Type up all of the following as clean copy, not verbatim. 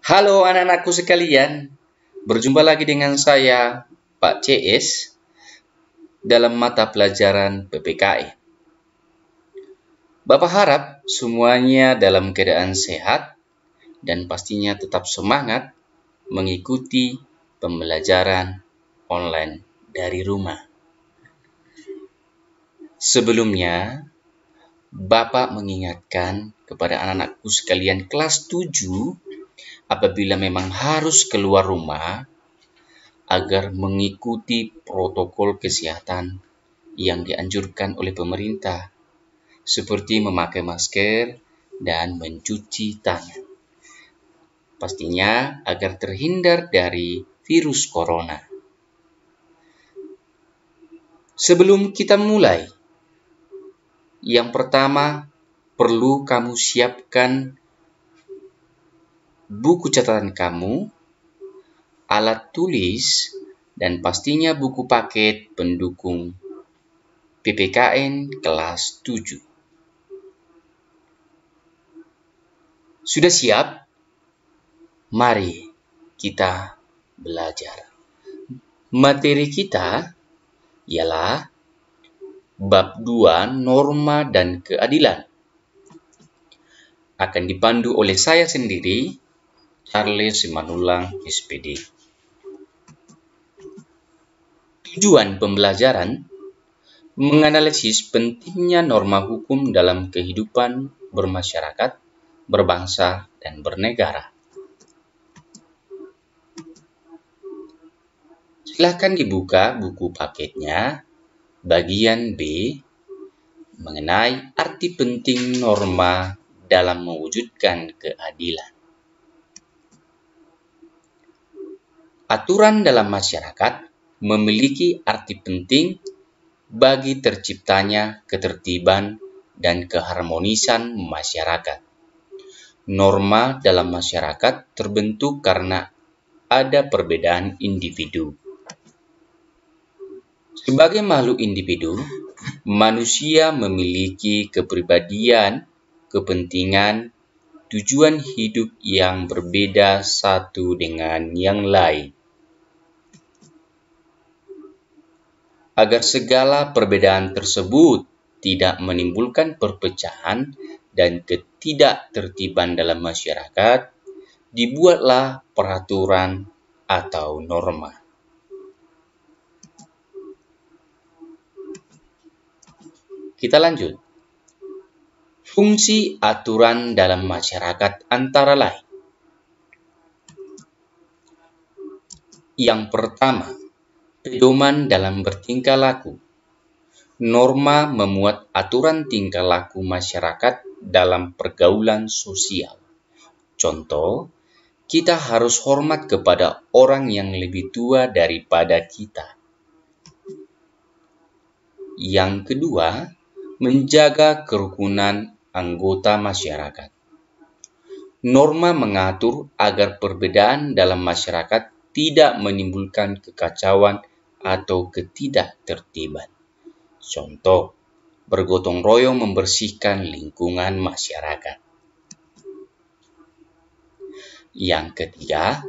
Halo anak-anakku sekalian, berjumpa lagi dengan saya, Pak CS, dalam mata pelajaran PPKN. Bapak harap semuanya dalam keadaan sehat dan pastinya tetap semangat mengikuti pembelajaran online dari rumah. Sebelumnya, Bapak mengingatkan kepada anak-anakku sekalian kelas 7 apabila memang harus keluar rumah agar mengikuti protokol kesehatan yang dianjurkan oleh pemerintah, seperti memakai masker dan mencuci tangan. Pastinya agar terhindar dari virus corona. Sebelum kita mulai, yang pertama perlu kamu siapkan buku catatan kamu, alat tulis, dan pastinya buku paket pendukung PPKN kelas 7. Sudah siap? Mari kita belajar. Materi kita ialah bab 2 norma dan keadilan. Akan dipandu oleh saya sendiri, Charles Simanulang, SPD. Tujuan pembelajaran menganalisis pentingnya norma hukum dalam kehidupan bermasyarakat, berbangsa, dan bernegara. Silakan dibuka buku paketnya, bagian B, mengenai arti penting norma dalam mewujudkan keadilan. Aturan dalam masyarakat memiliki arti penting bagi terciptanya ketertiban dan keharmonisan masyarakat. Norma dalam masyarakat terbentuk karena ada perbedaan individu. Sebagai makhluk individu, manusia memiliki kepribadian, kepentingan, tujuan hidup yang berbeda satu dengan yang lain. Agar segala perbedaan tersebut tidak menimbulkan perpecahan dan ketidaktertiban dalam masyarakat, dibuatlah peraturan atau norma. Kita lanjut. Fungsi aturan dalam masyarakat antara lain. Yang pertama, pedoman dalam bertingkah laku. Norma memuat aturan tingkah laku masyarakat dalam pergaulan sosial. Contoh, kita harus hormat kepada orang yang lebih tua daripada kita. Yang kedua, menjaga kerukunan anggota masyarakat. Norma mengatur agar perbedaan dalam masyarakat tidak menimbulkan kekacauan atau ketidaktertiban. Contoh, bergotong royong membersihkan lingkungan masyarakat. Yang ketiga,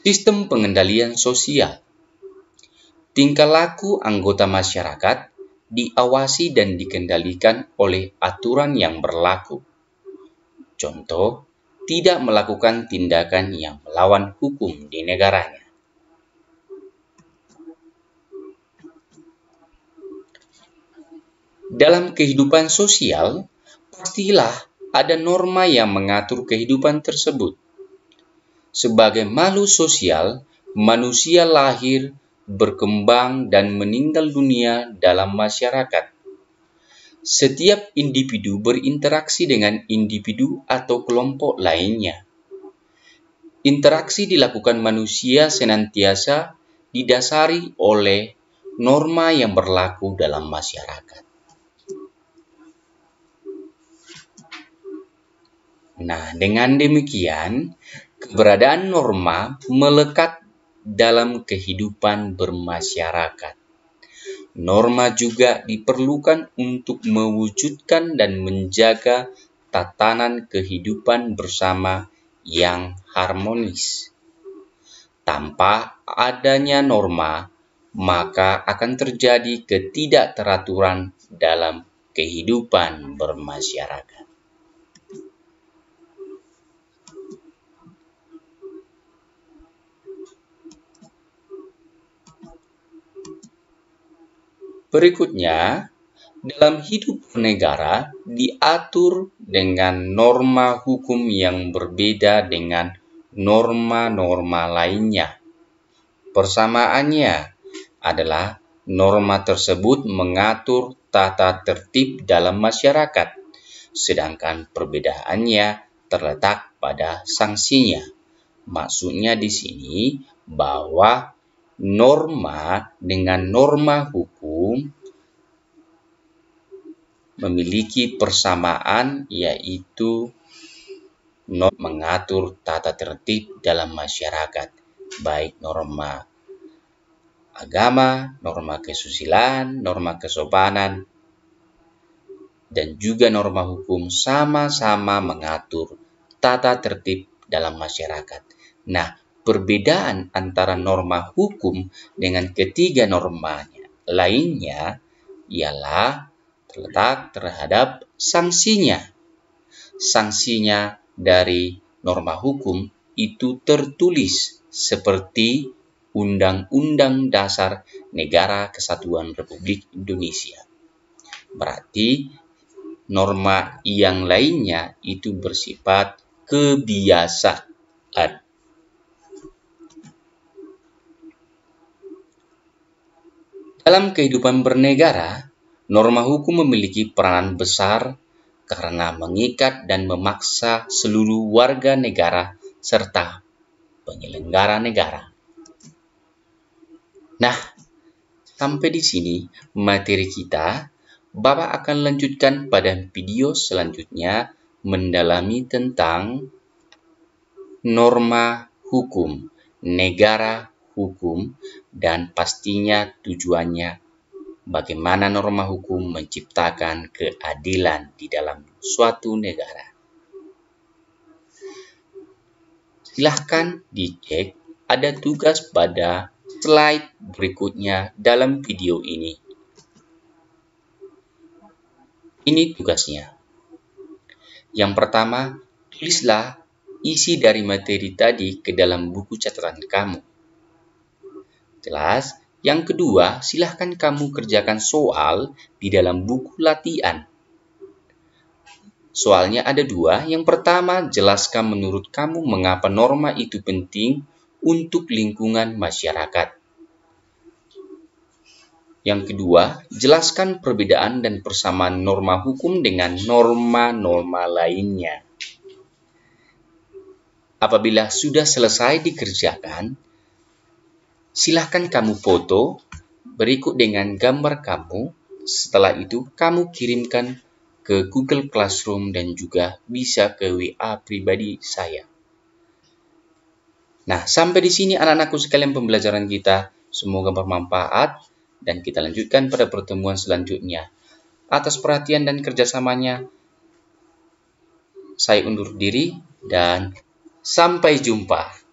sistem pengendalian sosial. Tingkah laku anggota masyarakat diawasi dan dikendalikan oleh aturan yang berlaku. Contoh, tidak melakukan tindakan yang melawan hukum di negaranya. Dalam kehidupan sosial, pastilah ada norma yang mengatur kehidupan tersebut. Sebagai makhluk sosial, manusia lahir, berkembang, dan meninggal dunia dalam masyarakat. Setiap individu berinteraksi dengan individu atau kelompok lainnya. Interaksi dilakukan manusia senantiasa didasari oleh norma yang berlaku dalam masyarakat. Nah, dengan demikian, keberadaan norma melekat dalam kehidupan bermasyarakat. Norma juga diperlukan untuk mewujudkan dan menjaga tatanan kehidupan bersama yang harmonis. Tanpa adanya norma, maka akan terjadi ketidakteraturan dalam kehidupan bermasyarakat. Berikutnya, dalam hidup bernegara diatur dengan norma hukum yang berbeda dengan norma-norma lainnya. Persamaannya adalah norma tersebut mengatur tata tertib dalam masyarakat, sedangkan perbedaannya terletak pada sanksinya. Maksudnya di sini bahwa norma dengan norma hukum memiliki persamaan, yaitu norma mengatur tata tertib dalam masyarakat, baik norma agama, norma kesusilaan, norma kesopanan, dan juga norma hukum sama-sama mengatur tata tertib dalam masyarakat. Nah, perbedaan antara norma hukum dengan ketiga norma lainnya ialah terletak terhadap sanksinya. Sanksinya dari norma hukum itu tertulis seperti Undang-Undang Dasar Negara Kesatuan Republik Indonesia. Berarti norma yang lainnya itu bersifat kebiasaan. Dalam kehidupan bernegara, norma hukum memiliki peranan besar karena mengikat dan memaksa seluruh warga negara serta penyelenggara negara. Nah, sampai di sini materi kita. Bapak akan lanjutkan pada video selanjutnya mendalami tentang norma hukum, negara hukum, dan pastinya tujuannya bagaimana norma hukum menciptakan keadilan di dalam suatu negara. Silahkan dicek, ada tugas pada slide berikutnya dalam video ini. Ini tugasnya. Yang pertama, tulislah isi dari materi tadi ke dalam buku catatan kamu. Jelas? Yang kedua, silahkan kamu kerjakan soal di dalam buku latihan. Soalnya ada dua. Yang pertama, jelaskan menurut kamu mengapa norma itu penting untuk lingkungan masyarakat. Yang kedua, jelaskan perbedaan dan persamaan norma hukum dengan norma-norma lainnya. Apabila sudah selesai dikerjakan, silahkan kamu foto berikut dengan gambar kamu. Setelah itu, kamu kirimkan ke Google Classroom dan juga bisa ke WA pribadi saya. Nah, sampai di sini anak-anakku sekalian pembelajaran kita. Semoga bermanfaat dan kita lanjutkan pada pertemuan selanjutnya. Atas perhatian dan kerjasamanya, saya undur diri dan sampai jumpa.